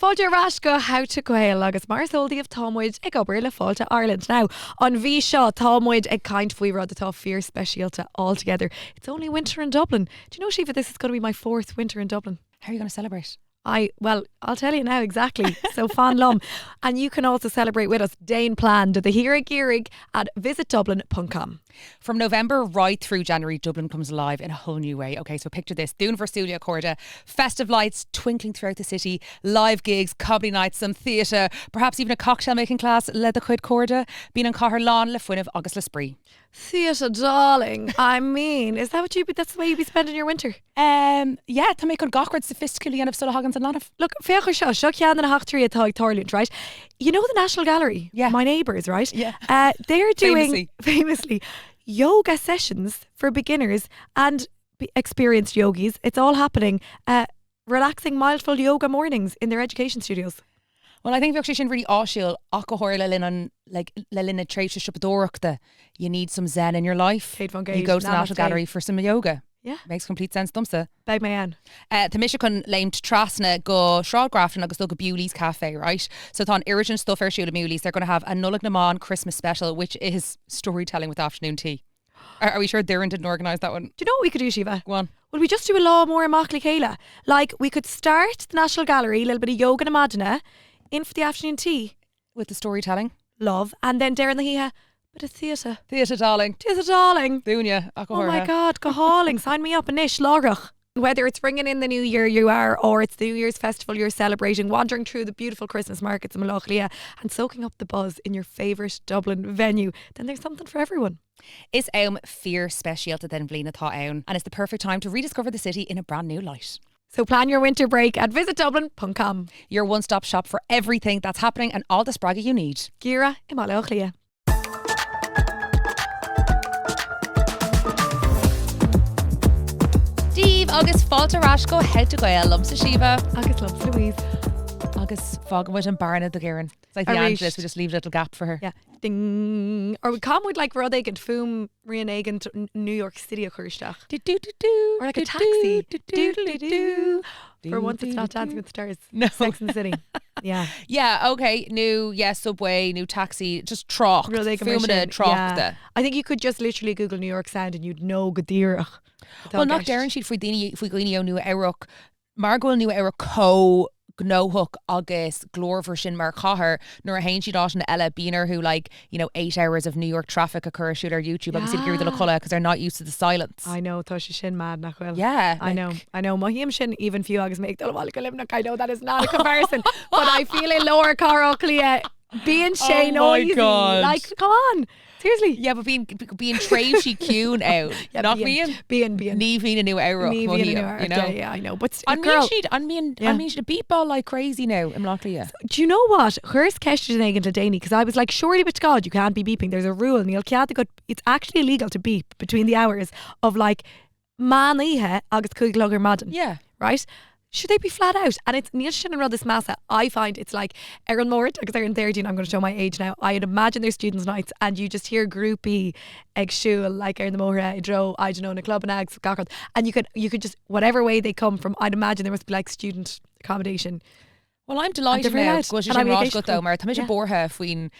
Fáilte ras go how to gael agus mar soldi of támuid ag obair le fáilte Ireland. Now, on bhí seo támuid ag kind faoi rud atá fear specialta altogether. It's only winter in Dublin. Do you know, Shiva, this is going to be my 4th winter in Dublin. How are you going to celebrate? Well, I'll tell you now exactly. So fandom. And you can also celebrate with us. Dane planned the Hírig Gírig at visitdublin.com. From November right through January, Dublin comes alive in a whole new way. Okay, so picture this. Dún Verstulia Corda, festive lights twinkling throughout the city, live gigs, comedy nights, some theatre, perhaps even a cocktail making class, le the chuid Corda, being on Cahar Lawn, le Fuineh agus le Spree. Theatre, darling. I mean, is that what that's the way you'd be spending your winter? Yeah, tá mé chun gachrid sophistically and of Sulahagans and Lanaf. Look, fecha seo cean and a hachtrí atá ag Torlint, right? You know the National Gallery? Yeah. My neighbours, right? Yeah. They're doing, famously, yoga sessions for beginners and experienced yogis. It's all happening. Relaxing, mindful yoga mornings in their education studios. Well, I think bheadh sé sin really áisiúil ach go háir le linn an le linn a tréimhse sipadóireachta. You need some zen in your life. Kate Von You Gage, go to the National Namaste. Gallery for some yoga. Yeah. Makes complete sense, dumsa. Beg my an. Tá mis chun leimt trasna go Shráidgrafton agus go Bewley's Cafe, right? So tá an urgent stuff ar siúla Bewley's. They're going to have a Nullag na Mán Christmas special, which is storytelling with afternoon tea. Are we sure Doireann didn't organise that one? Do you know what we could do, Shiva? Go on. Well, we just do a lot more amach Kayla. Like, we could start the National Gallery, a little bit of yoga and madana, in for the afternoon tea. With the storytelling. Love. And then Derry the Hiha, bit of theatre. Theatre, darling. Theatre, darling. Dúne. Oh my God, go hauling. Sign me up in ish, Lárach. Whether it's bringing in the new year you are, or it's the New Year's festival you're celebrating, wandering through the beautiful Christmas markets in Malachlia and soaking up the buzz in your favourite Dublin venue, then there's something for everyone. Is fear specialta den Bblina tá ann, and it's the perfect time to rediscover the city in a brand new light. So plan your winter break at visitdublin.com. Your one-stop shop for everything that's happening and all the spraga you need. Gira in Malachlia. Steve agus fáilte ras go head to gael lumsa Shiva. Agus loves Louise. Agus fágan with an barna the Geireann. It's like the Arish. Angeles, we just leave a little gap for her. Yeah. Ding. Or we come with like Rud Aigen Fum Rian Aigen to New York City a Churstach. Or like a taxi. For once it's not Dancing with the Stars. No. Sex and the City. Yeah. Yeah, okay. New subway, new taxi, just troch. Rud Aigen Fumada version. troch. Yeah. I think you could just literally Google New York Sound and you'd know Gadirach. Well, not Darren sheet for Dini Fuglino new Erok. Margot new Erok co Gnohook agus glór for sin mar chahar nor a hain she'd and Ella Beaner who 8 hours of New York traffic occur shoot our YouTube agus gear the cola because they're not used to the silence. I know Tosha Shin mad nach well. Yeah. I know. Mahim Shin even few agus make I know that is not a comparison. But I feel a lower car clear being Shane noisy. God. Like come on. Seriously. Yeah, but being Tracy Cune out. Yeah, not being Ní a new Erok. you know. Yeah, I know. But girl, I mean she'd beat ball like crazy now in Locklear. do you know what? Where's Kesha Nagan to Danny? Because I was like, surely but God, you can't be beeping. There's a rule. It's actually illegal to beep between the hours of like man ihe agus cuiglogger madden. Yeah. Right? Should they be flat out? And it's Neil Shin and Rud this massa. I find it's like Erin Mort, because they're in 13, I'm going to show my age now. I'd imagine they're students' nights and you just hear groupie ag shul like Erin the Mohra, Idro, I don't know, in a club and ags, and you could just, whatever way they come from, I'd imagine there must be like student accommodation. Well, I'm delighted now. Go to Roscoe though, mar tá borha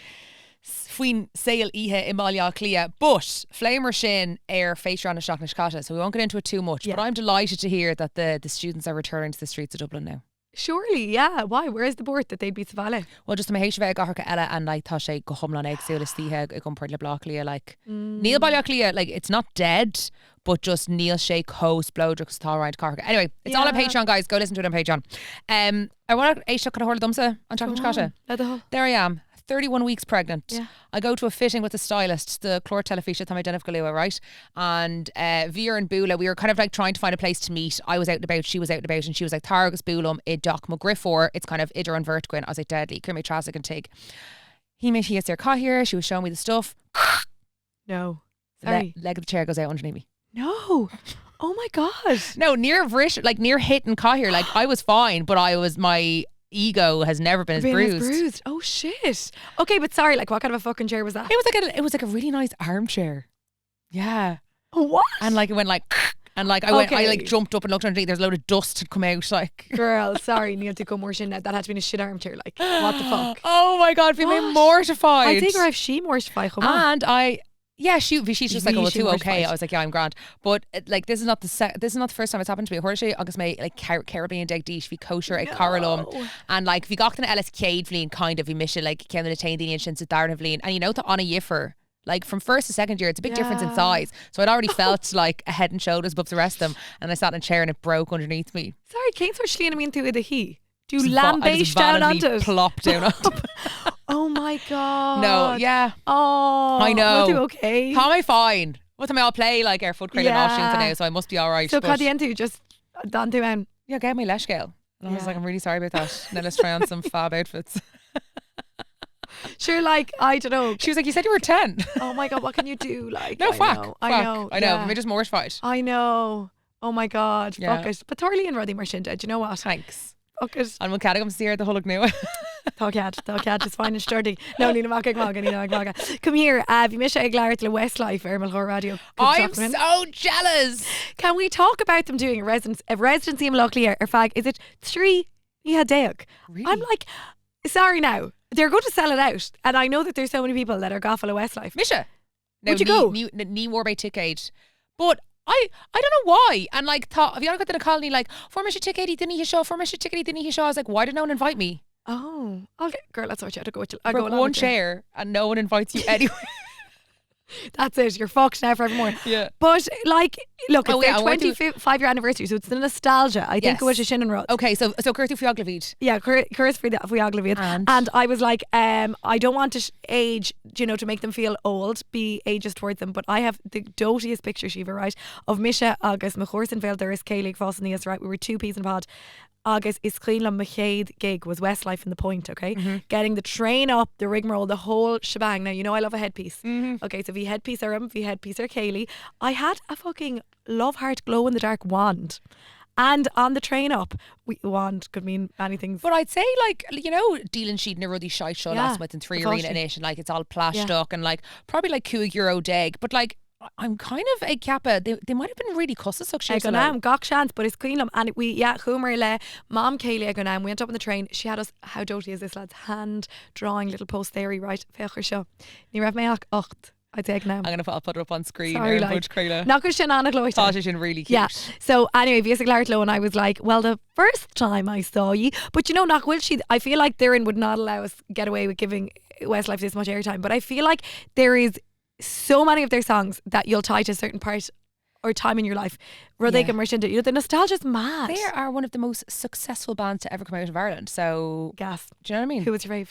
Fuin sail ihe imalia clia, but flamer shin air face around a shock nishkata, so we won't get into it too much. Yeah. But I'm delighted to hear that the students are returning to the streets of Dublin now. Surely, yeah. Why? Where's the board that they'd be Savale? Well, just my HV Gaharka Ella and like Tasha go humlan egg seal stihe comport le blocklia like Neil Balaklia, like it's not dead, but just Neil Shake host blowdrux tallright Carca. Anyway, it's all on Patreon, guys. Go listen to it on Patreon. I want to Aisha could hold dumsa on chocolate. There I am. 31 weeks pregnant. Yeah. I go to a fitting with the stylist, the Clor Telefisha Tamay Denif Galua, right? And Vera and Bula, we were kind of like trying to find a place to meet. I was out and about, she was out and about, and she was like, Targus Bulum, Doc McGriffor, it's kind of Idra and Vertquin. I was like, deadly, Kirmy Trasic and Tig. He made here here, she was showing me the stuff. No. Sorry. Leg of the chair goes out underneath me. No. Oh my God. No, near hitting here. Like I was fine, but my ego has never been as bruised. Oh shit. Okay, but sorry, like what kind of a fucking chair was that? It was like a really nice armchair. Yeah. What? And like it went like And like I like jumped up and looked underneath. There's a load of dust had come out. Like, girl, sorry, Neil to go more shin now. That had to be a shit armchair. Like, what the fuck? Oh my God, we made mortified. I think I've she mortified. Come on. And she's just like, oh, too okay. I was like, yeah, I'm grand. But like, this is not the first time it's happened to me. Horse agus me like Caribbean dig dish vi kosher at Carolum, and like vi gachtan Ellis Cade vlin kind of vi mission like came in a tain the since Darren vlin, and you know to Anna Yiffer. Like from first to second year, it's a big difference in size. So I'd already felt like a head and shoulders above the rest of them, and I sat in a chair and it broke underneath me. Sorry, Kate's for slíana me into the he. Do lambaste down onto it. Plop down onto it. Oh my God. No, yeah. Oh, I know. Are you okay? How am I fine? What time I'll play like our foot krill and Washington now, so I must be alright. So Cadientu just done to him. Yeah, get my lesh scale. And I was like, I'm really sorry about that. Now let's try on some fab outfits. Sure, like, I don't know. She was like, you said you were 10. Oh my God, what can you do? Like, no, I know. I'm just mortified. I know. Oh my God, yeah. fuck it. But Thorley and Roddy Marshinda, do you know what? Thanks. Fuck it. And when Caddy comes to hear the Hulk new. Tá is fine and sturdy. No, Nina Maga. Come here, you miss a glare le Westlife Ermal Radio. I'm so jealous. Can we talk about them doing a residency in Locklear or fag? Is it 3 Deag? Really? I'm like, sorry now. They're going to sell it out, and I know that there's so many people that are gaffle of Westlife. Misha, would you go? Ní more by ticket, but I don't know why. And like, have you ever got to the colony like, for Misha ticket, didn't he show? For Misha ticket, didn't he show? I was like, why did no one invite me? Oh, okay, girl, that's what you have to go. I go one chair, and no one invites you anyway. That's it. You're fucked now forevermore. Yeah. But like, look, it's their 25-year anniversary, so it's the nostalgia. I think it was a Shin and Rod. Okay, so Curtis Fioglavid. Yeah, Curtis Fioglavid. And I was like, I don't want to age, to make them feel old, be ageist towards them. But I have the dotiest picture, Shiva, right, of Misha agus Machorson Vale there is Kayleigh Fossanias, right? We were 2 peas in a pod. Agus is Cleanlam Machade gig was Westlife in the Point, okay? Mm-hmm. Getting the train up, the rigmarole, the whole shebang. Now, you know I love a headpiece. Mm-hmm. Okay, so if you headpiece or if you headpiece or Kayleigh, I had a fucking love heart glow in the dark wand. And on the train up, wand could mean anything. But I'd say like, dealing sheet in a ruddy shite show last month in 3 Arena in it, and like it's all plastic and like probably like €2 deg, but like I'm kind of a kappa. They might have been really cusses such shit. Gach chance, but it's Queenlam, and we Humor le Mom Kayleigh we went up on the train. She had us. How doty is this, lads? Hand drawing little post theory, right? Fecher show. Ní raibh mé ach ocht. I'd take now. I'll put it up on screen. Sorry, Knock her shin on a glow. Thought it really cute. Yeah. So anyway, Visa Clarklow, and I was like, well, the first time I saw you, but knock will she? I feel like Derry would not allow us get away with giving Westlife this much airtime, but I feel like there is so many of their songs that you'll tie to a certain part or time in your life. Roderick and Marshinda, the nostalgia's mad. They are one of the most successful bands to ever come out of Ireland. So gas. Do you know what I mean? Who was your fave?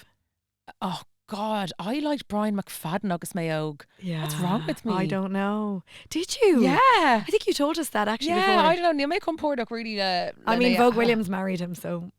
Oh God, I liked Brian McFadden agus Mayogue. Yeah. What's wrong with me? I don't know. Did you? Yeah. I think you told us that actually before. I don't know. Neil may come poor really. I mean, Vogue Williams married him, so.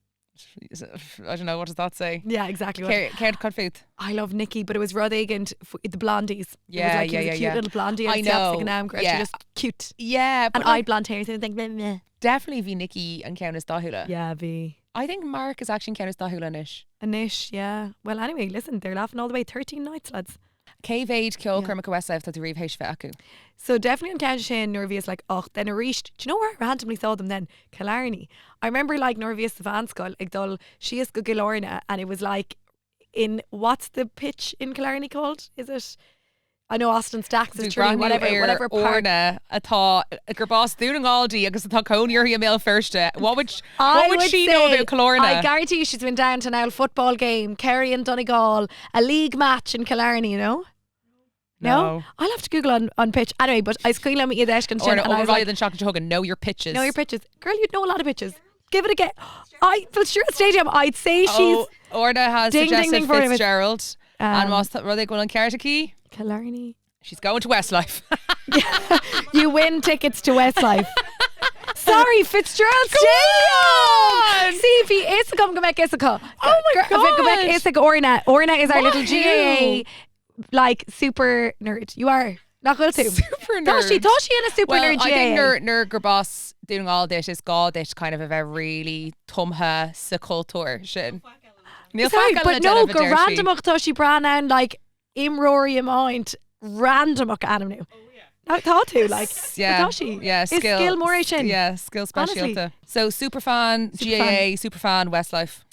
I don't know, what does that say? Yeah, exactly. Caird Codfooth. I love Nikki, but it was Rod and the Blondies. Yeah, he was a cute little blondie. I know. She just cute. Yeah, and I blonde hair, so I think meh. Definitely V Nikki and Countess Dahula. Yeah, V. I think Mark is actually Countess Dahula-ish. Anish, yeah. Well, anyway, listen, they're laughing all the way. 13 nights, lads. Cave-Aid, Kilkermac Westlife, that the Reeve H Acu. So definitely on County Shane, Norvius like, then I reached, do you know where I randomly saw them then? Killarney. I remember like Norvius the van school, like dul, she is go Gilorna, and it was like what's the pitch in Killarney called? Is it? I know Austin Stacks is true, whatever part. Orna, atá, gur boss dúning Aldi, agus atá Coney your email first. What would she know about Killarney? I guarantee you she's been down to an old football game, Kerry and Donegal, a league match in Killarney, No? I'll have to Google on pitch. Anyway, but I squeal on me Edeshkin and I was like, than Shock and Hug, know your pitches. Know your pitches. Girl, you'd know a lot of pitches. Give it a get. Fitzgerald Stadium, I'd say she's Orna has suggested Fitzgerald. And what's that? Were they going on Carrickey? Killarney. She's going to Westlife. You win tickets to Westlife. Sorry, Fitzgerald Stadium. See if he is to come back Issaca. Oh my god. Go back Issaca Orna. Orna is our little GAA like super nerd. You are not going to super nerd. Thought she in a super nerd GAA. I think nerd Gerbos doing all this is god this kind of a really tumha sa culture sin. Sorry, but no, go randomach tá she bran an like imrory mind randomach anam nu. I thought to, like, Yeah, thought she. yeah, Is skill more sin? Yeah, skill Honestly. specialta. So superfan, GAA, superfan, Westlife.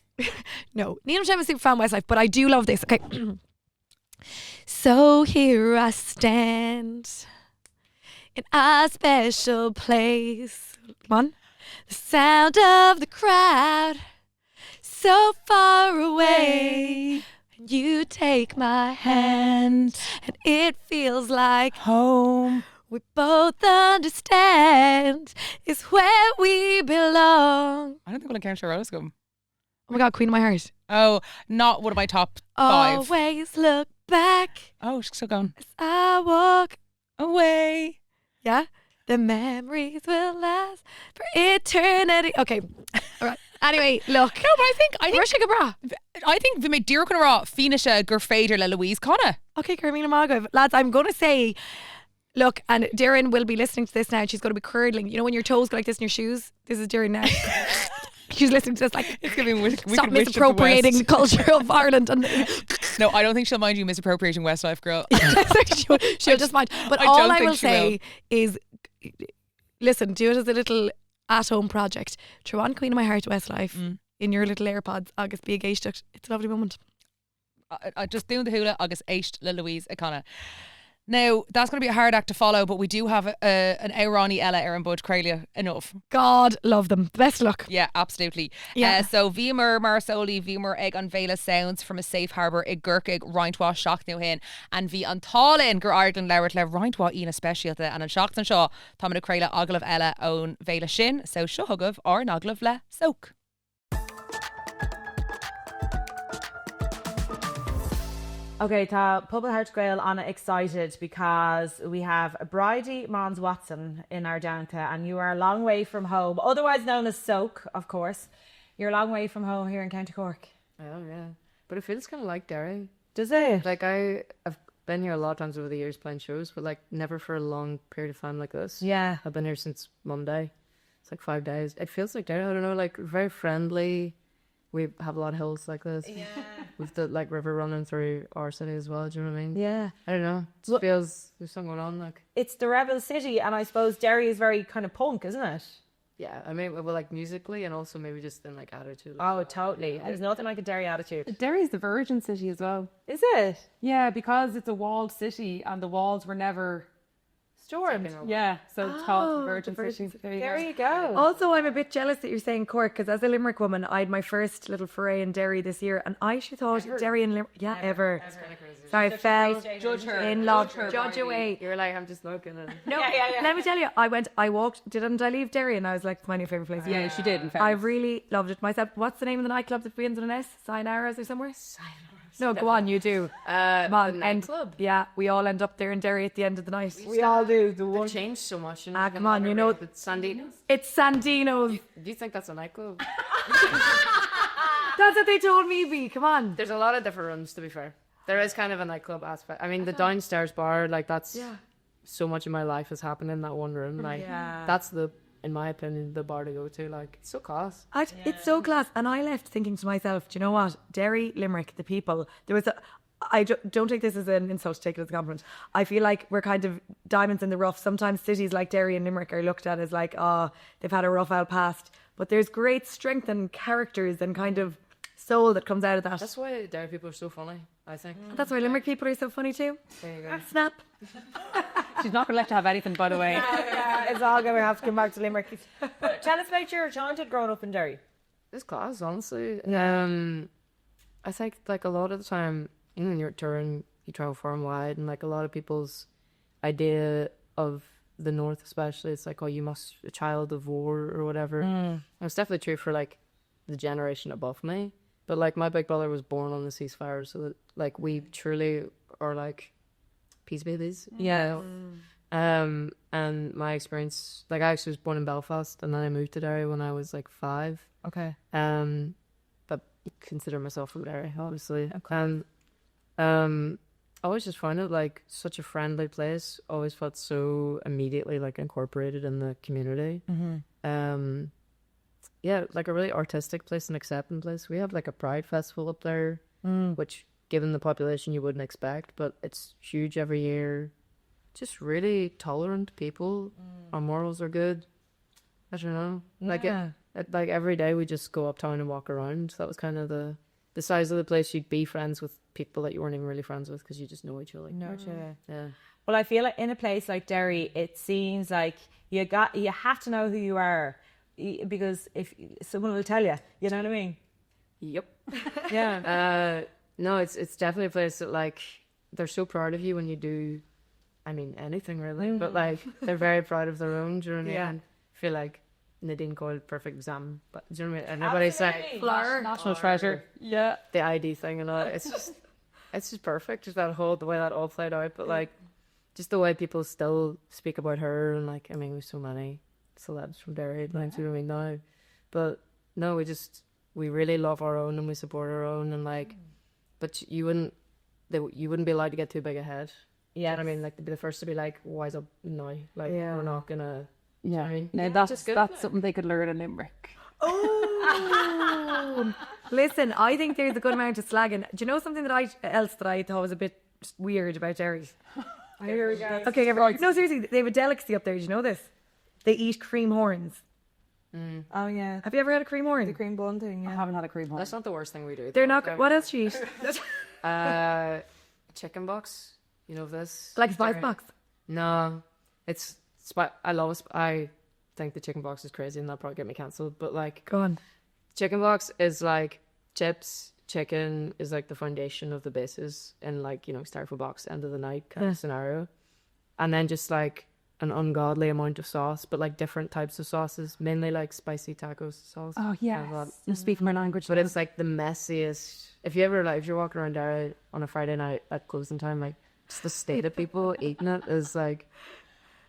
No, Neil Shem is super fan Westlife, but I do love this. Okay. So here I stand in a special place. Come on. The sound of the crowd so far away. And you take my hand and it feels like Home. we both understand is where we belong. I don't think we'll encounter Rose Gum. Oh my God, Queen of My Heart. Oh, not one of my top 5. Always look back Oh, she's still going. as I walk. Away. Yeah. The memories will last for eternity. Okay. All right. Anyway, look. No, but I think Russia Gabra. I think vi mé dír con rá finisha gur féidir le Louise Conna. Okay, Carmina Margov. Lads, I'm going to say, look, and Doireann will be listening to this now and she's going to be curdling. You know when your toes go like this in your shoes? This is Doireann now. She's listening to this like, It's giving stop misappropriating the culture of Ireland. And No, I don't think she'll mind you misappropriating Westlife, girl. she'll just mind. But I all don't I think will she say is, listen, do it as a little at-home project. Trwan Queen of My Heart Westlife in your little AirPods. Agus be a geisteach. It's a lovely moment. I just doing the hula agus éist le Louise Conna. Now, that's going to be a hard act to follow, but we do have an Airani Ella Aaron Bud Cralia enough. God love them. Best luck. Yeah, absolutely. Yeah. So Vimur Marsoli, Vimur Egg on Vela sounds from a safe harbour, Ig Gurkig, Rintwa, Shock New Hin, and V on Tallinn, Gur Ireland, Lewert, Lev, Rintwa, Ina Specialta, and on Shocks and Shaw, Tomina Craila, Oglav Ella, own Vela Shin, so Shuhugav or Noglav Le Soak. Okay, tá Pobl Heart Grail Anna excited because we have Bridie Mons Watson in our downtown and you are a long way from home, otherwise known as Soak, of course. You're a long way from home here in County Cork. Oh, yeah. But it feels kind of like Derry. Does it? Like, I've been here a lot of times over the years playing shows, but, like, never for a long period of time like this. Yeah. I've been here since Monday. It's like 5 days. It feels like Derry. I don't know, like, very friendly. We have a lot of hills like this. Yeah. With the, like, river running through our city as well. Do you know what I mean? Yeah. I don't know. It just feels there's something going on, like. It's the rebel city and I suppose Derry is very kind of punk, isn't it? Yeah, I mean, well, like, musically and also maybe just in, like, attitude. Oh, totally. There's nothing like a Derry attitude. Derry's the virgin city as well. Is it? Yeah, because it's a walled city and the walls were never stormed. Yeah, so it's called the virgin city. There you go. Also, I'm a bit jealous that you're saying Cork because as a Limerick woman, I had my first little foray in Derry this year and I actually thought Derry and Limerick, ever. So I fell Judge her. in love. Judge her, Judge away. You're like, I'm just looking at No, let me tell you, I walked, didn't I leave Derry and I was like, it's my new favourite place. Yeah, she did, in fact. I really loved it myself. What's the name of the nightclub that begins with an S? Sayonara's or somewhere? No, go on, you do. Come on, the nightclub. Yeah, we all end up there in Derry at the end of the night. We all do. The They've one. changed so much. You know, Ah, come on, you know. It's Sandino's. It's Sandino's. Do you think that's a nightclub? That's what they told me, B. Come on. There's a lot of different rooms, to be fair. There is kind of a nightclub aspect. I mean, the downstairs bar, like, that's so much of my life has happened in that one room. Like, that's in my opinion, the bar to go to. Like, it's so class. It's so class. And I left thinking to myself, do you know what? Derry, Limerick, the people. There was don't take this as an insult, take it as a compliment. I feel like we're kind of diamonds in the rough. Sometimes cities like Derry and Limerick are looked at as like, they've had a rough old past. But there's great strength and characters and kind of soul that comes out of that. That's why Derry people are so funny, I think. That's why Limerick people are so funny too. There you go. Snap. She's not going to let you have anything, by the way. Yeah, it's all going to have to come back to Limerick. Tell us about your childhood growing up in Derry. It's class, honestly. I think, like, a lot of the time, you know, when you're touring, you travel far and wide, and, like, a lot of people's idea of the North especially, it's like, oh, you must a child of war or whatever. And it's definitely true for, like, the generation above me. But, like, my big brother was born on the ceasefire, so that, like, we truly are, like, peace babies. Yeah. And my experience, like, I actually was born in Belfast, and then I moved to Derry when I was, like, 5. Okay. But consider myself from Derry, obviously. Okay. And I always just found it, like, such a friendly place. Always felt so immediately, like, incorporated in the community. Yeah, like a really artistic place and accepting place. We have, like, a Pride Festival up there, which, given the population, you wouldn't expect, but it's huge every year. just really tolerant people. Our morals are good. I don't know. Like like every day we just go uptown and walk around. That was kind of the size of the place. You'd be friends with people that you weren't even really friends with because you just know each other. Yeah. Well, I feel like in a place like Derry, it seems like you have to know who you are, because if someone will tell you, you know what I mean? Yep. Yeah. No, it's definitely a place that like they're so proud of you when you do, I mean, anything really, but like they're very proud of their own. Do you know what I mean? Yeah. And I feel like Nadine called perfect exam, but do you know what I mean? And everybody's like Flower. National treasure. Yeah. the ID thing and all. It's just perfect. Just the way that all played out, but like just the way people still speak about her and like, I mean, we've so many celebs from Derry, like, you know what I mean now, but no, we really love our own and we support our own and like, but you wouldn't be allowed to get too big ahead. Yeah. I mean, like to be the first to be like, wise up now, like we're not gonna. Yeah. Sorry. Now that's something they could learn in Limerick. Oh, listen, I think there's a good amount of slagging. Do you know something that I thought was a bit weird about Derry? Here we go. Okay, no, seriously, they have a delicacy up there. Did you know this? They eat cream horns. Oh yeah. Have you ever had a cream horn? The cream bun thing. I Yeah. haven't had a cream horn. That's not the worst thing we do. They're not. What else do you eat? Chicken box. You know this? Like a spice box. No, it's. I think the chicken box is crazy, and that'll probably get me cancelled. But like, Go on. chicken box is like chips. Chicken is like the foundation of the bases, in like, you know, styrofoam box, end of the night kind of scenario, and then just like an ungodly amount of sauce, but like different types of sauces, mainly like spicy taco sauce. Oh yes. kind of that. You speak my language. But it's like the messiest. If you're walking around Derry on a Friday night at closing time, like just the state of people eating it is like,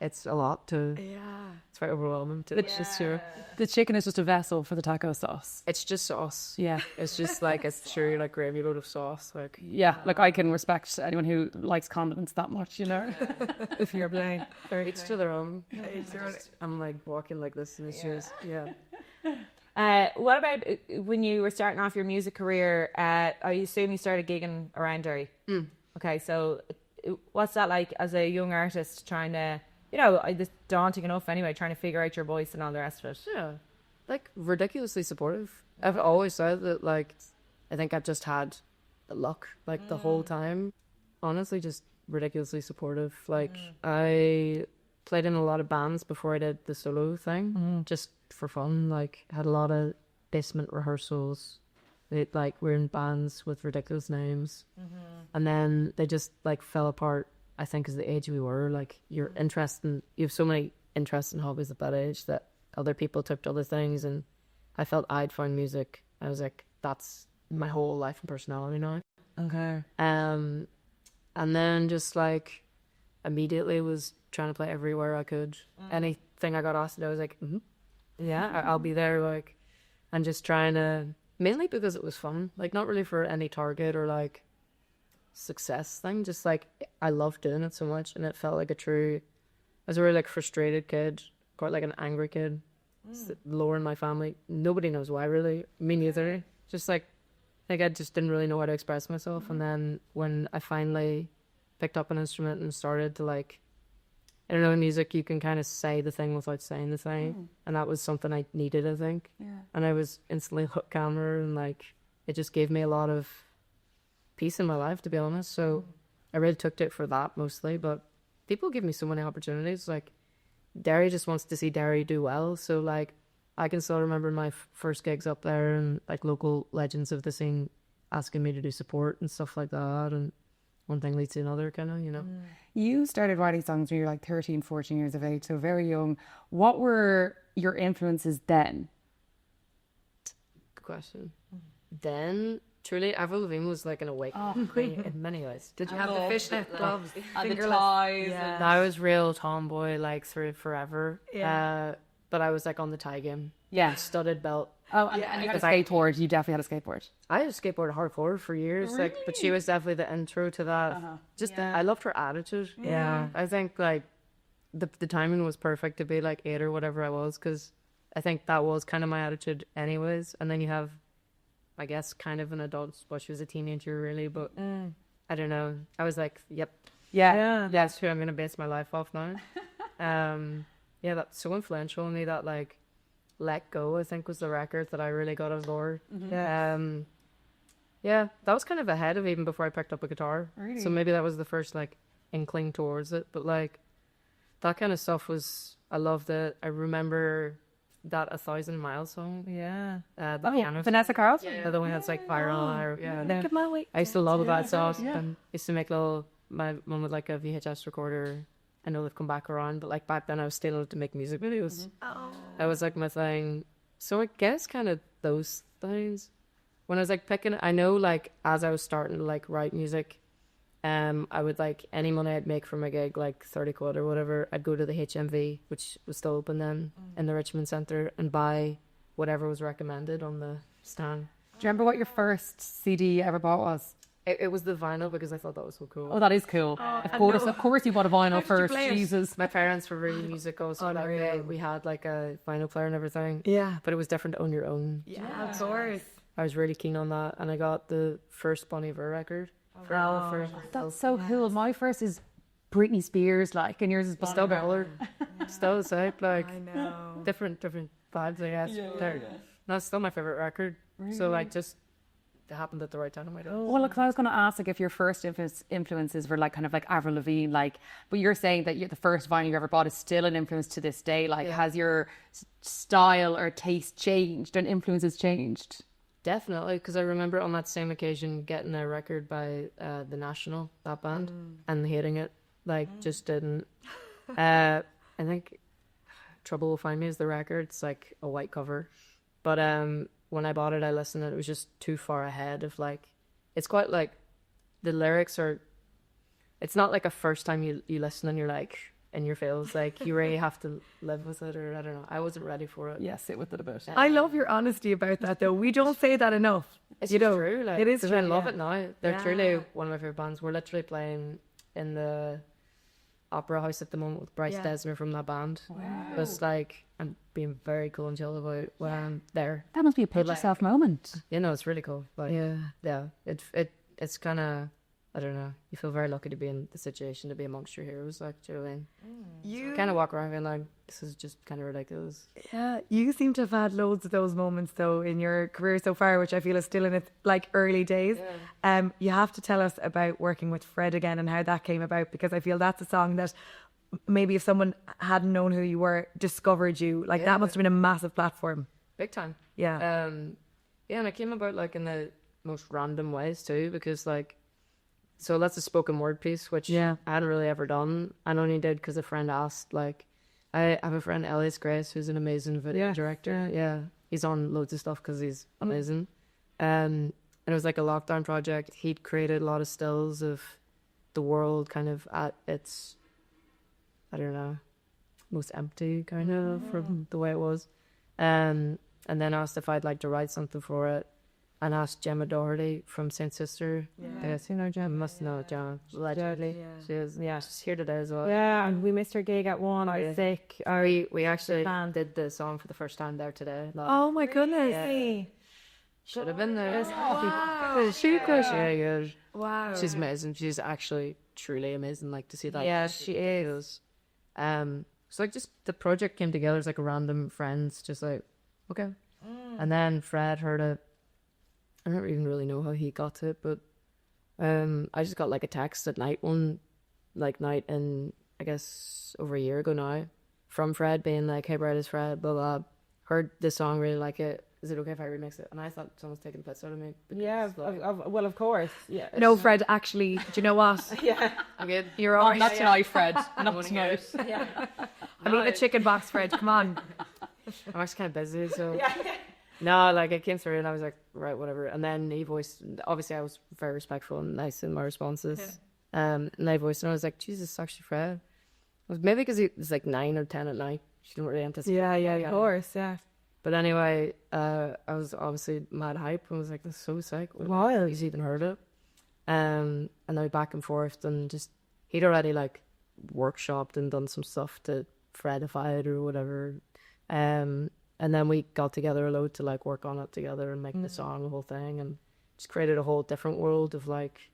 it's a lot to. Yeah. It's very overwhelming. It's just sure. the chicken is just a vessel for the taco sauce. It's just sauce. Yeah. It's just like it's sure like gravy load of sauce. Like Yeah, like I can respect anyone who likes condiments that much, you know. If you're blind. each to their own. I'm like walking like this in the shoes. Yeah. What about when you were starting off your music career? I assume you started gigging around Derry. Okay, so what's that like as a young artist trying to, you know, it's daunting enough anyway, trying to figure out your voice and all the rest of it? Yeah. Like ridiculously supportive. I've always said that, like, I think I've just had the luck like the whole time. Honestly, just ridiculously supportive. Like I played in a lot of bands before I did the solo thing, just for fun. Like had a lot of basement rehearsals. We're in bands with ridiculous names, and then they just like fell apart. I think as the age we were, like you have so many interests and hobbies at that age that other people took to other things, and I felt I'd found music. I was like, that's my whole life and personality now. Okay. And then just like immediately was trying to play everywhere I could. Anything I got asked to do, I was like, yeah, I'll be there. Like, and just trying to, mainly because it was fun. Like, not really for any target or like success thing. Just like I loved doing it so much, and it felt like I was a really like frustrated kid, quite like an angry kid. Lower in my family. Nobody knows why, really. Me neither. Just like I just didn't really know how to express myself. And then when I finally picked up an instrument and started to like, I don't know, in music you can kind of say the thing without saying the thing, and that was something I needed, I think. Yeah. And I was instantly hooked camera, and like it just gave me a lot of peace in my life, to be honest. So I really took to it for that mostly. But people give me so many opportunities. Like Derry just wants to see Derry do well. So like I can still remember my first gigs up there, and like local legends of the scene asking me to do support and stuff like that, and one thing leads to another, kind of, you know. You started writing songs when you were like 13, 14 years of age, so very young. What were your influences then? Good question. Then truly Avril Lavigne was like an awakening in many ways. Did you have the fishnet gloves? And the ties. Yeah. I was real tomboy like through forever. Yeah. But I was like on the tie game. Yeah. Studded belt. Oh, and you had a skateboard. You definitely had a skateboard. I had skateboarded hardcore for years, like, but she was definitely the intro to that. I loved her attitude. Yeah. I think like the timing was perfect to be like 8 or whatever I was, because I think that was kind of my attitude anyways. And then you have, I guess, kind of an adult, well, she was a teenager really, but I don't know. I was like, yep, Yeah. That's who I'm going to base my life off now. Yeah, that's so influential on me, that like Let Go, I think, was the record that I really got on board. Yeah, that was kind of ahead of even before I picked up a guitar. Really? So maybe that was the first like inkling towards it. But like that kind of stuff was, I loved it. I remember that 1,000 Miles song. Yeah. The piano. Vanessa Carlton. Yeah, the one that's like viral. Yeah. Come on, wait. I used to love that song. And used to make my mum with like a VHS recorder. I know they've come back around, but like back then I was stealing it to make music videos. That was like my thing. So I guess kind of those things. When I was like picking, I know like as I was starting to like write music, I would like any money I'd make from a gig, like 30 quid or whatever, I'd go to the HMV, which was still open then, in the Richmond Centre, and buy whatever was recommended on the stand. Do you remember what your first CD you ever bought was? It was the vinyl because I thought that was so cool. Oh, that is cool. Of course you bought a vinyl first. Jesus. My parents were really musical, so like, we had like a vinyl player and everything. Yeah. But it was different to own your own. Yeah, of course. I was really keen on that, and I got the first Bon Iver record. That's so cool. My first is Britney Spears, like, and yours is Still better. Still the same, like I know. different vibes, I guess. That's still my favorite record. Really? So like just it happened at the right time in my life. Well, look, I was going to ask like if your first influences were like kind of like Avril Lavigne, like, but you're saying that the first vinyl you ever bought is still an influence to this day. Like, has your style or taste changed and influences changed? Definitely, because I remember on that same occasion getting a record by The National, that band, and hating it. Like, just didn't. I think Trouble Will Find Me is the record. It's like a white cover. But when I bought it, I listened, and it was just too far ahead of like, it's quite like, the lyrics are, it's not like a first time you listen and you're like, in your feels, like you really have to live with it, or I don't know. I wasn't ready for it. Yeah, sit with it a bit. I love your honesty about that, though. We don't say that enough. It's true. Like, it is true. I love it now. They're truly one of my favorite bands. We're literally playing in the Opera House at the moment with Bryce Desner from that band. Wow. It's like, I'm being very cool and chill about when I'm there. That must be a pinch yourself moment. You know, it's really cool. Like, yeah. It's kind of, I don't know. You feel very lucky to be in the situation, to be amongst your heroes. Like, do you know what I mean? You kind of walk around being like, this is just kind of ridiculous. Yeah, you seem to have had loads of those moments though in your career so far, which I feel is still in its like early days. You have to tell us about working with Fred again and how that came about, because I feel that's a song that maybe if someone hadn't known who you were, discovered you, like that must have been a massive platform. Big time. Yeah. And it came about like in the most random ways too, because like, so that's a spoken word piece, which I hadn't really ever done. I only did because a friend asked. Like, I have a friend, Elias Grace, who's an amazing video director. Yeah, he's on loads of stuff because he's amazing. And it was like a lockdown project. He'd created a lot of stills of the world kind of at its, I don't know, most empty kind of from the way it was. And then asked if I'd like to write something for it. And asked Gemma Doherty from Saint Sister. Yes, you know Gemma. Must know Gemma. Allegedly. She's here today as well. Yeah, and we missed her gig at one. I was sick. We actually did the song for the first time there today. Oh my goodness. Yeah. Should have been there. Wow. Wow. She's amazing. She's actually truly amazing. Like, to see that. Yeah, she is. So like, just the project came together as like a random friends, just like, okay. And then Fred heard it. I don't even really know how he got it, but I just got like a text at night in, I guess over a year ago now, from Fred being like, hey Brad, it's Fred, blah blah, heard this song, really like it, is it okay if I remix it? And I thought someone was taking the piss out of me. Well, of course. Yeah. No, Fred, actually, do you know what? I'm good. You're all Not tonight, Fred. Not tonight. I'm eating a chicken box, Fred, come on. I'm actually kind of busy, so... No, like, it came through and I was like, right, whatever. And then he voiced, obviously I was very respectful and nice in my responses. And I voiced and I was like, Jesus, it's actually Fred. Maybe because it was like 9 or 10 at night. She didn't really anticipate. Yeah, of course, yeah. But anyway, I was obviously mad hype and was like, that's so sick. Wow. He's even heard it. And then we back and forth and just, he'd already like workshopped and done some stuff to Fredify it or whatever. And then we got together a load to like work on it together and make the song, the whole thing, and just created a whole different world of like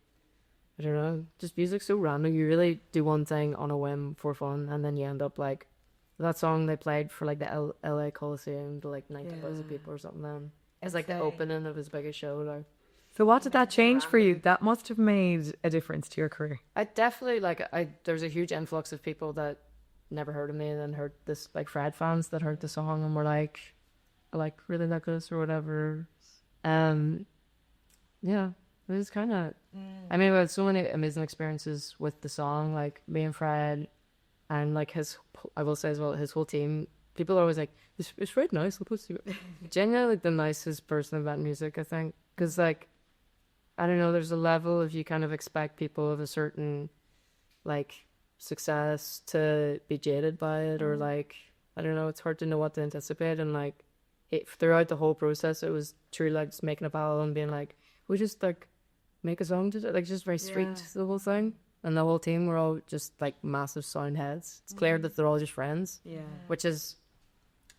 I don't know, just music's so random. You really do one thing on a whim for fun, and then you end up like that song they played for like the LA Coliseum to like 90,000 people or something. Then it's like the opening of his biggest show. Like, So what did that change for you? That must have made a difference to your career. I definitely there's a huge influx of people that never heard of me and then heard this, like Fred fans that heard the song and were like, I like really like this or whatever. Yeah, it was kind of. I mean, we had so many amazing experiences with the song, like me and Fred, and like I will say as well, his whole team. People are always like, "Is Fred nice?" Genuinely, like the nicest person about music, I think, because like, I don't know, there's a level if you kind of expect people of a certain like success to be jaded by it, or like, I don't know, it's hard to know what to anticipate, and like, throughout the whole process, it was truly like just making a ballad and being like, we just like make a song to it, like just very street, the whole thing. And the whole team were all just like massive sound heads. It's clear that they're all just friends, which is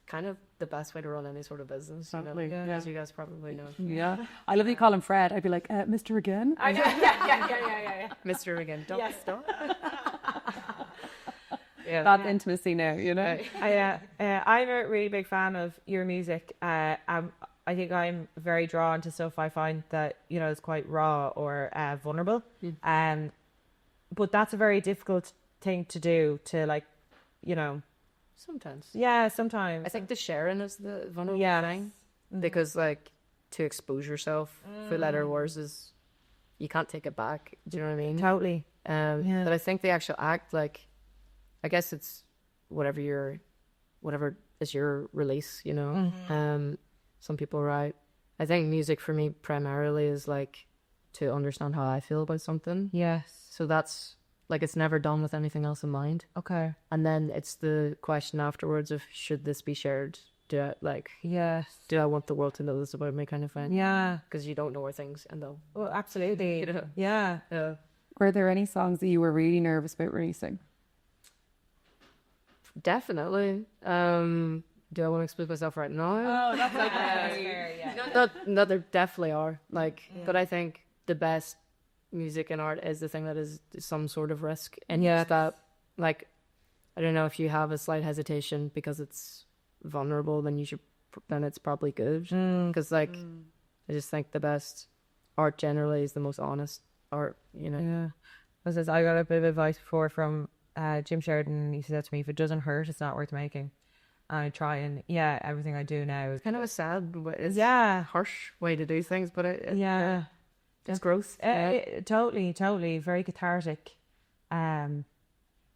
kind of the best way to run any sort of business, you know? Totally, As you guys probably know. Yeah. I love that you call him Fred. I'd be like, Mr. Again? Yeah. Mr. again, don't stop. Yeah. That's intimacy now, you know? I'm a really big fan of your music. I think I'm very drawn to stuff I find that, you know, is quite raw or vulnerable. But that's a very difficult thing to do, to like, you know. Sometimes. Yeah, sometimes. I think the sharing is the vulnerable thing. Mm-hmm. Because like to expose yourself for letter words is, you can't take it back. Do you know what I mean? Totally. But I think the actual act, like, I guess it's whatever is your release, you know. Some people write. I think music for me primarily is like to understand how I feel about something. Yes. So that's like, it's never done with anything else in mind. Okay. And then it's the question afterwards of, should this be shared? Do I like? Yes. Do I want the world to know this about me, kind of thing? Yeah. Because you don't know where things end up. Well, absolutely. You know? Yeah. Were there any songs that you were really nervous about releasing? Definitely. Do I want to expose myself right now? Oh, that's fair. Yeah. No, there definitely are. Like, but I think the best music and art is the thing that is some sort of risk. And that, like, I don't know, if you have a slight hesitation because it's vulnerable, then then it's probably good. Because like, I just think the best art generally is the most honest art, you know. Yeah. I got a bit of advice before from Jim Sheridan. He said to me, if it doesn't hurt, it's not worth making. I try and everything I do now is Kind of a sad, it's harsh way to do things, but it's growth. Totally very cathartic. But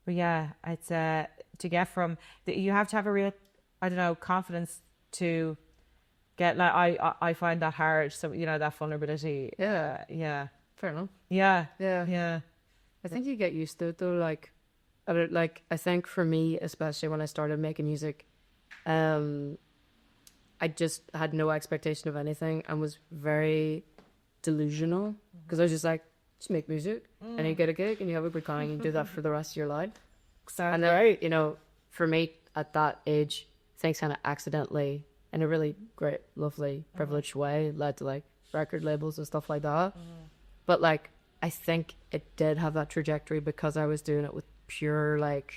yeah, it's to get from you have to have a real, I don't know, confidence to get, like, I find that hard. So, you know, that vulnerability. Yeah. Fair enough. Yeah. I think you get used to it though. Like I think for me, especially when I started making music, I just had no expectation of anything and was very delusional, because I was just like, just make music and you get a gig and you have a good time and you do that for the rest of your life. And then, you know, for me at that age, things kind of accidentally, in a really great, lovely, privileged way, led to like record labels and stuff like that. But like, I think it did have that trajectory because I was doing it with pure like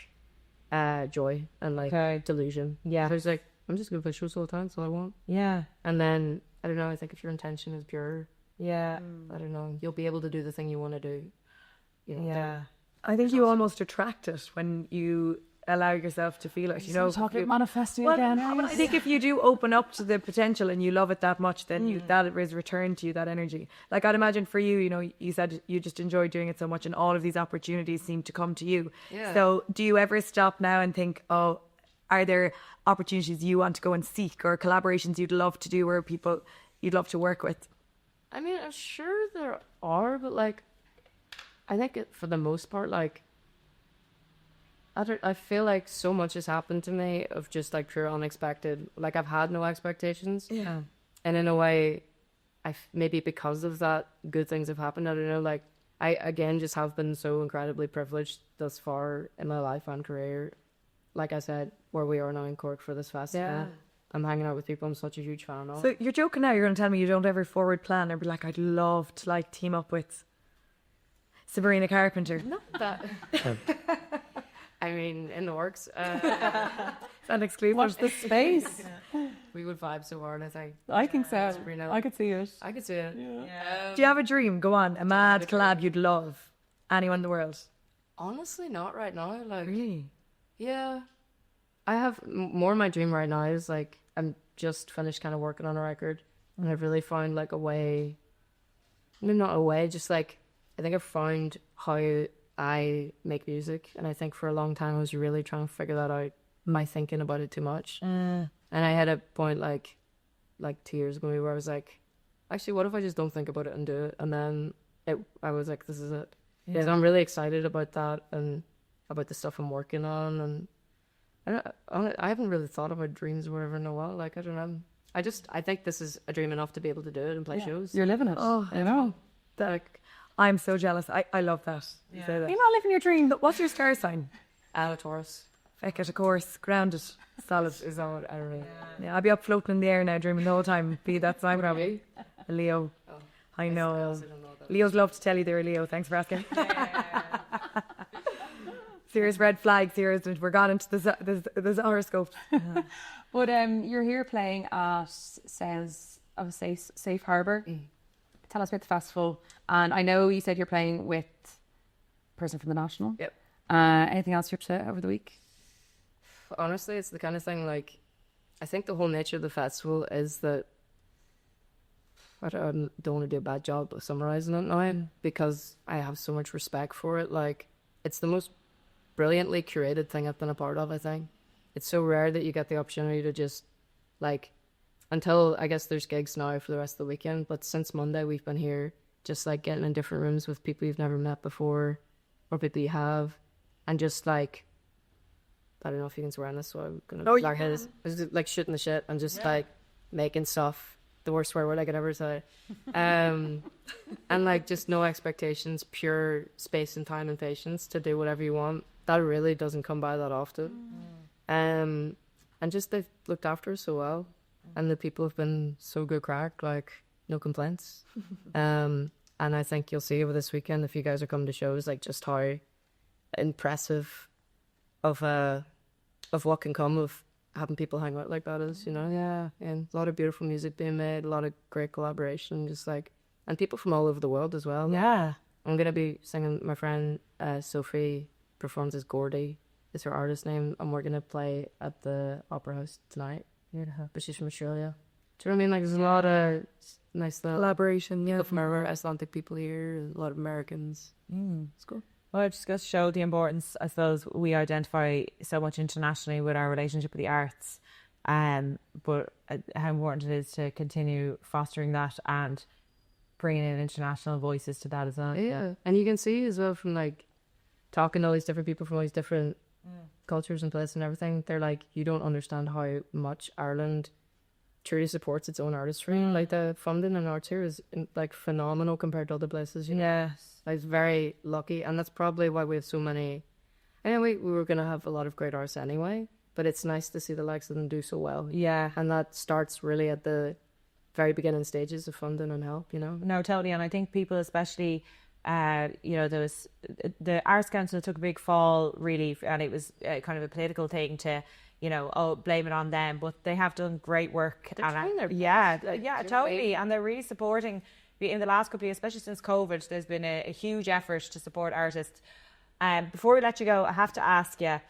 joy and like delusion. Yeah. So I was like, I'm just gonna play shows all the time, that's all I want. Yeah. And then I don't know, I think if your intention is pure, I don't know, you'll be able to do the thing you want to do. You know, I think you almost attract it when you allow yourself to feel it, you know. Talking about manifesting again. But I think if you do open up to the potential and you love it that much, then that is returned to you, that energy. Like, I'd imagine for you, you know, you said you just enjoy doing it so much and all of these opportunities seem to come to you. So do you ever stop now and think, oh, are there opportunities you want to go and seek, or collaborations you'd love to do, or people you'd love to work with? I mean, I'm sure there are, but like, I think for the most part, like, I feel like so much has happened to me of just like pure unexpected. Like, I've had no expectations. Yeah. And in a way, maybe because of that, good things have happened. I don't know. Like, I again just have been so incredibly privileged thus far in my life and career. Like I said, where we are now in Cork for this festival. Yeah. I'm hanging out with people I'm such a huge fan of. So you're joking now. You're going to tell me you don't ever forward plan or be like, I'd love to like team up with Sabrina Carpenter. Not that. I mean, in the works. Sound exclusive. Watch the space. We would vibe so hard, I think. I think so. Sabrina. I could see it. I could see it. Do you have a dream? Go on. A mad collab you'd love. Anyone in the world? Honestly, not right now. Like, Really? yeah. I have more of my dream right now is like, I'm just finished kind of working on a record. And I've really found like a way, maybe not a way, just like, I think I've found how I make music. And I think for a long time I was really trying to figure that out, my thinking about it too much. And I had a point like 2 years ago where I was like, actually, what if I just don't think about it and do it? And then I was like, this is it. Yeah. So I'm really excited about that and about the stuff I'm working on. And I haven't really thought about dreams or whatever in a while. Like, I don't know. I think this is a dream enough to be able to do it and play shows. You're living it. Oh, I know. Like, I'm so jealous. I love that. You say that. You're not living your dream. What's your star sign? Taurus. Feck it, of course. Grounded. Solid. Is that what I don't know? Yeah, I'll be up floating in the air now, dreaming the whole time. Be that sign. Probably. A Leo. Oh, I I know. also don't know that. Leos love to tell you they're a Leo. Thanks for asking. Serious red flag. Serious. We're gone into the horoscope. But you're here playing at Sails of Safe Harbour. Tell us about the festival. And I know you said you're playing with a person from the National. Yep. Anything else you're upset over the week? Honestly, it's the kind of thing like, I think the whole nature of the festival is that I don't want to do a bad job of summarising it now because I have so much respect for it. Like, it's the most brilliantly curated thing I've been a part of, I think. It's so rare that you get the opportunity to just, like, until I guess there's gigs now for the rest of the weekend, but since Monday we've been here just like getting in different rooms with people you've never met before or people you have, and just like, I don't know if you can swear on this, so I'm gonna black his. Just like shooting the shit and just like making stuff. The worst swear word I could ever say. And like just no expectations, pure space and time and patience to do whatever you want. That really doesn't come by that often. And just they've looked after us so well, and the people have been so good crack, like no complaints. And I think you'll see over this weekend if you guys are coming to shows, like just how impressive of what can come of having people hang out like that is, you know. And a lot of beautiful music being made, a lot of great collaboration, just like, and people from all over the world as well. I'm gonna be singing. My friend Sophie performs as Gordy, is her artist name, and we're gonna play at the Opera House tonight. But she's from Australia. Do you know what I mean? Like, there's a lot of nice little Collaboration, people from our Icelandic people here, a lot of Americans. It's cool. Well, it just goes to show the importance, I suppose, we identify so much internationally with our relationship with the arts, but how important it is to continue fostering that and bringing in international voices to that as well. Yeah, and you can see as well from like talking to all these different people from all these different cultures and places and everything, they're like, you don't understand how much Ireland truly supports its own artistry. Like the funding and arts here is like phenomenal compared to other places, you know. Yes. Like, it's very lucky, and that's probably why we have so many. Anyway, we were going to have a lot of great artists anyway, but it's nice to see the likes of them do so well. Yeah. And that starts really at the very beginning stages of funding and help, you know. No, totally. And I think people especially, you know, the Arts Council took a big fall really, and it was kind of a political thing to, you know, blame it on them, but they have done great work. They're trying their best. Yeah, totally. And they're really supporting, in the last couple of years, especially since COVID, there's been a huge effort to support artists. Before we let you go, I have to ask you,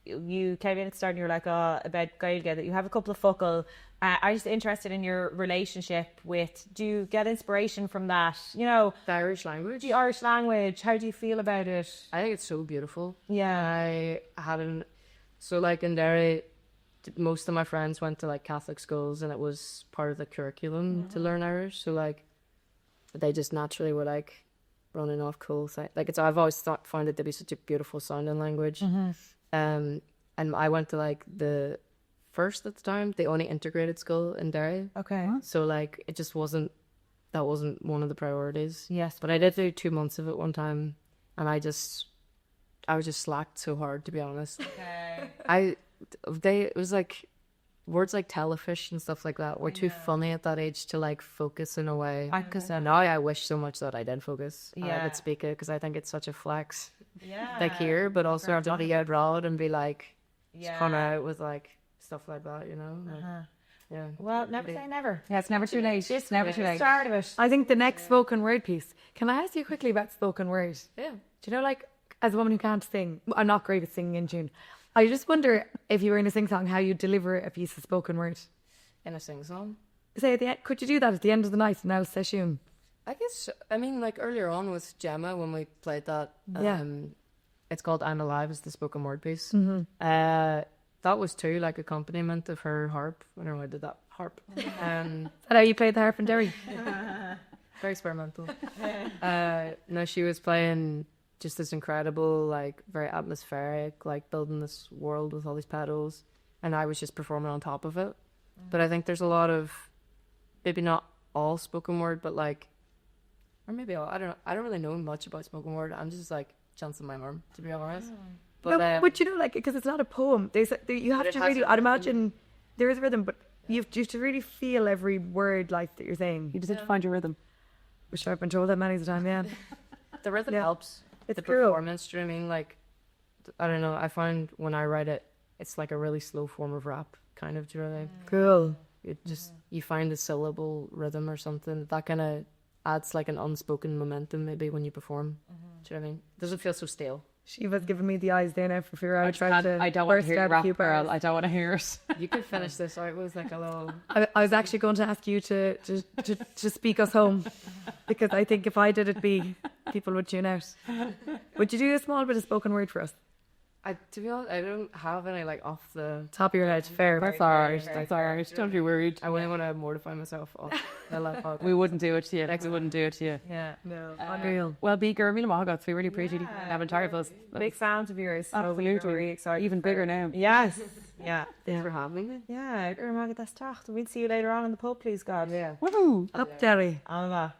you came in at the start and you were like, about Gaeilge, that you have a couple of focal. I'm just interested in your relationship with, do you get inspiration from that? You know, The Irish language. the Irish language, how do you feel about it? I think it's so beautiful. Yeah. So like in Derry, most of my friends went to like Catholic schools, and it was part of the curriculum to learn Irish. So like, they just naturally were like running off cool things. Like I've always found it to be such a beautiful sounding language. And I went to like the first at the time, the only integrated school in Derry. Okay. So like, that wasn't one of the priorities. Yes. But I did do 2 months of it one time, and I was just slacked so hard, to be honest. Okay. It was like words like telefish and stuff like that were too funny at that age to like focus in a way. Because now I wish so much that I did focus. I would speak it because I think it's such a flex. Like here, but also have to be out loud and be like, come out with like stuff like that, you know? Like, yeah. Well, never say never. Yeah, it's never too late. It's never too late. Start of it. I think the next spoken word piece. Can I ask you quickly about spoken word? Yeah. Do you know, like, as a woman who can't sing, I'm not great at singing in tune. I just wonder if you were in a sing song, how you deliver a piece of spoken word. In a sing song? Say at the end, could you do that at the end of the night? Now session. I guess, I mean, like earlier on with Gemma when we played that, it's called I'm Alive, is the spoken word piece. That was too like accompaniment of her harp. Whenever I did that harp. Is that how you played the harp in Derry? Very experimental. No, she was playing just this incredible, like very atmospheric, like building this world with all these pedals, and I was just performing on top of it. But I think there's a lot of, maybe not all spoken word, but like, or maybe all, I don't know. I don't really know much about spoken word. I'm just like chancing my arm, to be honest. But, no, but you know, like, because it's not a poem. You have to really, I'd imagine there is rhythm, but you have to really feel every word like that you're saying. You just have to find your rhythm. Which I've been told that many a time, yeah. the rhythm helps. It's the cool. performance, do you know what I mean? Like, I don't know, I find when I write it, it's like a really slow form of rap, kind of, do you know what I mean? Cool. It just, you find a syllable rhythm or something, that kind of adds like an unspoken momentum maybe when you perform. Do you know what I mean? It doesn't feel so stale. Shiva's giving me the eyes there now for fear I would try to. I don't want to hear burst the out a rap, few girl. bars. I don't want to hear it. You could finish this out with like a little... I was actually going to ask you to speak us home, because I think if I did it, people would tune out. Would you do a small bit of spoken word for us? To be honest, I don't have any like off the Top of your head, fair. That's alright. That's alright. Don't be worried. I wouldn't want to mortify myself off the laptop. We wouldn't do it to you. We wouldn't do it to you. Yeah, no, unreal. Well, be girl, Mila Mahagats. We really appreciate you having time with us. Big fans of yours. Absolutely. Really excited. Even bigger now. Yes. Yeah. Thanks for having me. Yeah. That's tacht. We'll see you later on in the pub, please, God. Yeah. Woohoo! Up, Derry. Alma.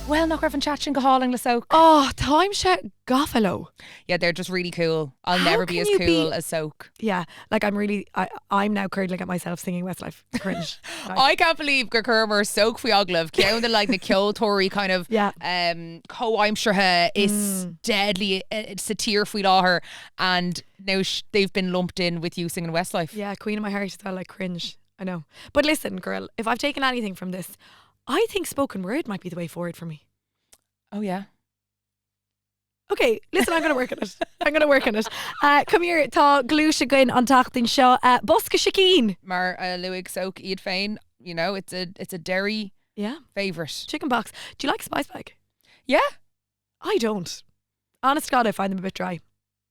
Well, nach raibh an chatting go háling le soak. Oh, time shout Goffalo. Yeah, they're just really cool. I'll How never be can as you cool be- as soak. Yeah, like I'm now curdling at myself singing Westlife. Cringe. I can't believe gur Kermer soak fioglav ceann the like the Kyo Tory kind of Yeah. co-aimsirthe is deadly satire fwy her, and now they've been lumped in with you singing Westlife. Yeah, Queen of my heart as well, like cringe. I know. But listen, girl, if I've taken anything from this, I think spoken word might be the way forward for me. Oh yeah. Okay, listen, I'm going to work on it. Come here, tá glúise goin an tachtain seo. Bosca Shakeen. Mar Louis soak iad féin, you know, it's a Derry Yeah, favourite. chicken box. Do you like Spice Bag? Yeah. I don't. Honest to God, I find them a bit dry.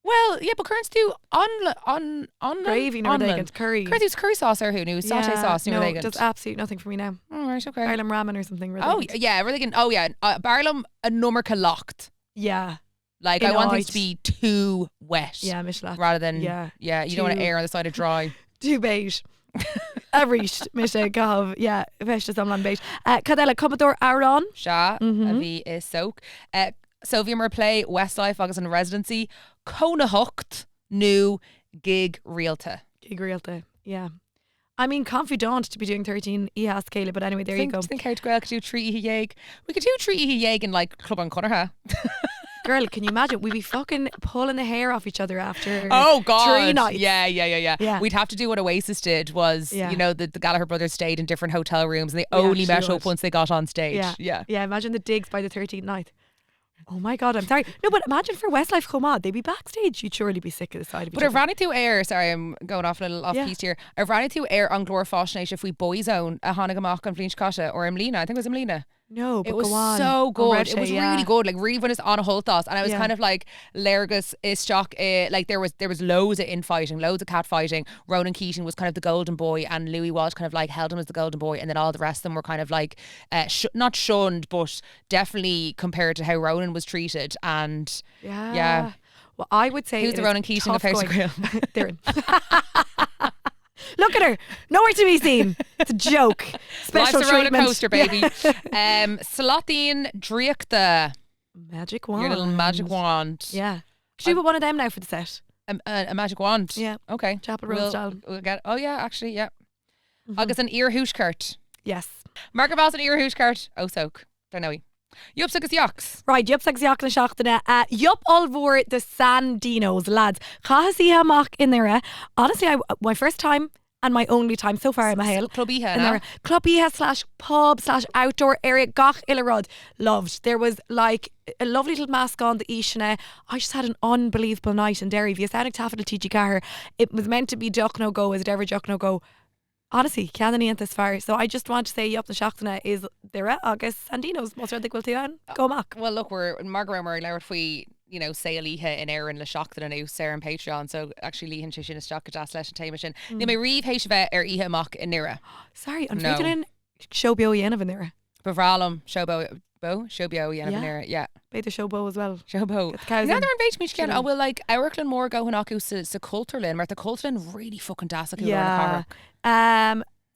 Well, yeah, but currents do on Gravy, no vegans, curry. Currents curry sauce or who knew satay sauce, no no, vegans. does absolutely nothing for me now. All right, okay. Ireland ramen or something. Really Oh good. yeah, really good. Oh yeah, Barlam a nummerca locked. Yeah. Like In I want height. things to be too wet. Yeah, Michelin. Rather than Yeah. you don't want to Too- err on the side of dry. Too beige. A ríist mis sé gabh, yeah, bheiste samlan beige. Cadella Commodore Aaron. Sha a bhí is soak. Sylvia mar play Westlife agus an residency. Kona Hucht new gig realta. Gig realta, yeah. I mean, confidant to be doing 13 EHAS Kayla, but anyway, there you go. Think how to could do 3 Yeg. We could do 3 Yeg in like Club on Connor. Girl, can you imagine? We'd be fucking pulling the hair off each other after Oh God! 3 nights. Yeah. Yeah. We'd have to do what Oasis did. Was Yeah. you know the Gallagher brothers stayed in different hotel rooms and they only actually met up would. once they got on stage. Yeah. Imagine the digs by the 13th night. Oh my God, I'm sorry. No, but imagine for Westlife come on, they'd be backstage. You'd surely be sick of the side of each But I've other. ran into air. Sorry, I'm going off a little off Yeah. piece here. I've ran into air on Glór Fáisnéis if we boyzone a Hanagamach and Flínchcata or Emlina. I think it was Emlina. No, but It was go on. so Oh, good. Red It was Shay, yeah. really good. Like really when it's on a Hultas, and I was Yeah. kind of like Lergus Istock. Like there was loads of infighting, loads of cat fighting. Ronan Keating was kind of the golden boy, and Louis Walsh kind of like held him as the golden boy, and then all the rest of them were kind of like not shunned, but definitely compared to how Ronan was treated. And Yeah. Well, I would say who's the it is Ronan Keating of tough HTG? Darren. Look at her. Nowhere to be seen. It's a joke. Special Life's a roller treatment. coaster, baby. Slothin Driachta, Magic wand. your little magic wand. Yeah. Should we put one of them now for the set? A magic wand. Yeah. Okay. Chapel Road style. We'll get. Oh yeah, actually, yeah. Agus an ear húscart. Yes. Mark Boss an ear húscart. Oh soak. Don't know. Yup agus yaks. Right, yup sex yak na seachtainna. Yup all vor the Sandinos, lads. Chahasi hamak in there. Honestly, my first time and my only time so far in my hail. Clubbiha, In there. Clubbiha / pub / outdoor area. Gach Illarod. Loved. There was like a lovely little mask on the Ishana. I just had an unbelievable night in Derry. Via Sonic Taffet TG Car. It was meant to be Duck No Go. Is it ever Duck No Go? Honestly, ceann ní this far. So I just want to say yup na seachtainna is there agus Sandinos most rather go to go mac. Well, look, we're Margaret Leir if we say a líhe in air in le seachtainna now Sarah and Patreon. So actually líhan sin is stock a slash time machine. Ni me rive héis bheith ihe amach in nira. Sorry, I'm feeling in showbio yen in there. Bevralum showbo showbio yen in nira. Yeah. Beidir showbo as well. Showbo. Another in beit mich ken. I will like Ericlin more go hanaku sa culturlin, maar the culturlin really fucking dasaku Yeah.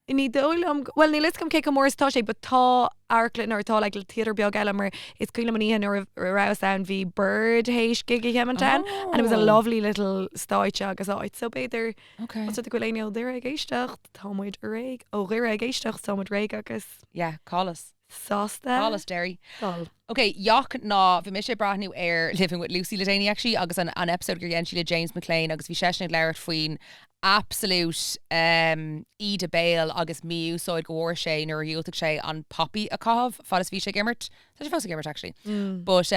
Ní dóm well ní lis gom cé go mór tá sé, but tá airlinn or tá like theatre beag eile mar is cuiile maníhan or arouse sound bhí bird héis gigi Hemontown and it was a lovely little stáite agus áit so beidir Okay. so go léine dé a géisteach támuid réig ó ré a géisteach támuid réig agus Yeah, call us. sásta. Call us, Derry. Call. Okay, Yoch na vi mis brathniú air living with Lucy Ledani actually agus an episode gur yen le James McLean agus vi session Larry Fween absolute Ida Bale agus miú soid gohor sé nor yúltach sé an poppy a cob fadas vi sé gimmert. Such a fos gimmert actually. But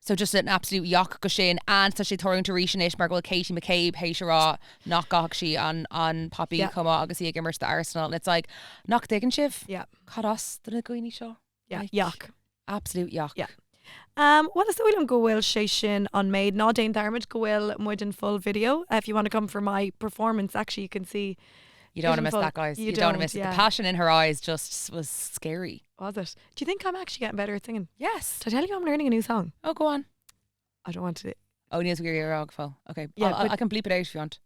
so just an absolute yoch go sin and such a touring to reach ish mar Katie McCabe Heisha knock gach she on poppy come agus í gimmert the Arsenal and it's like knock diggin shiv. Yeah. Cad us the goini show. Yeah. Like, Yuck. Absolute yuck. Yeah. What is the William go will sé sin on made not Dane Darmid go will muid in full video. If you want to come for my performance, actually you can see. You don't want to in miss full. that, guys. You You don't want to don't, miss it. yeah. The passion in her eyes just was scary. Was it? Do you think I'm actually getting better at singing? Yes. Did I tell you I'm learning a new song? Oh, go on. I don't want to. Oh, Niels Gear Full. Okay. Yeah, I but- can bleep it out if you want.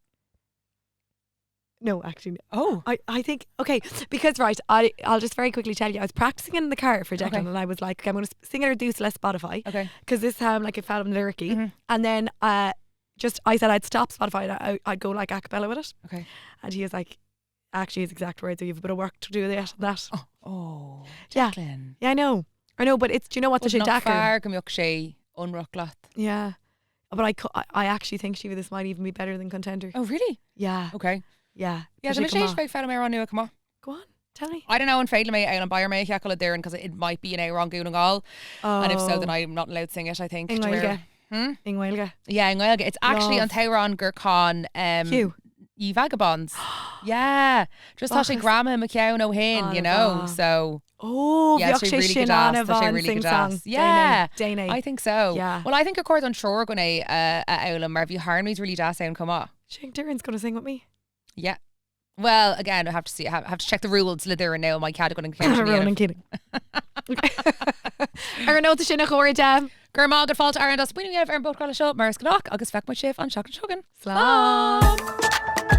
No, actually. Oh. I think okay because right I'll just very quickly tell you I was practicing in the car for Declan and I was like okay, I'm going to sing it or do less Spotify Okay. because this time like I found him lyricy and then just I said I'd stop Spotify and I'd go like a cappella with it Okay. and he was like actually his exact words you have a bit of work to do that Oh. yeah Declan. yeah I know but it's do you know what the shit Not Dakar far come sé unrocklat. yeah but I actually think Shiva this might even be better than Contender Oh, really? yeah Okay. yeah Yeah, the mistake by Fedam Air on new come on. go on tell me I don't know, and failed me and buyer me yakala there because it might be an air on Goon all. And if so, then I'm not allowed to sing it, I think. In Gaeilge. In Gaeilge. Yeah, in Gaeilge. It's actually Love. on Tauron Gurkhan Hugh. Ye Vagabonds. Yeah. Just thought she Bachas. Grandma McKeown O'Hin, you know. Anna. So Oh, yeah, bheadh she sé really sin good ass. anna That's a bhan really sing good song. ass. Yeah. Dana. I think so. Yeah. Well, I think of course on Shore gonna Owlam Marv you Harmony's really das sound come on. Shane Duran's going to sing with me. Yeah. Well, again, I have to see. I have to check the rules. There now, my cat going to catch me. Ronan Keating. Ar nó sin nach choir dem. Gur má go fáilt ar an das buine ar an bod gáil seo mar scanach agus feic mu sibh an seach an segan. Slán.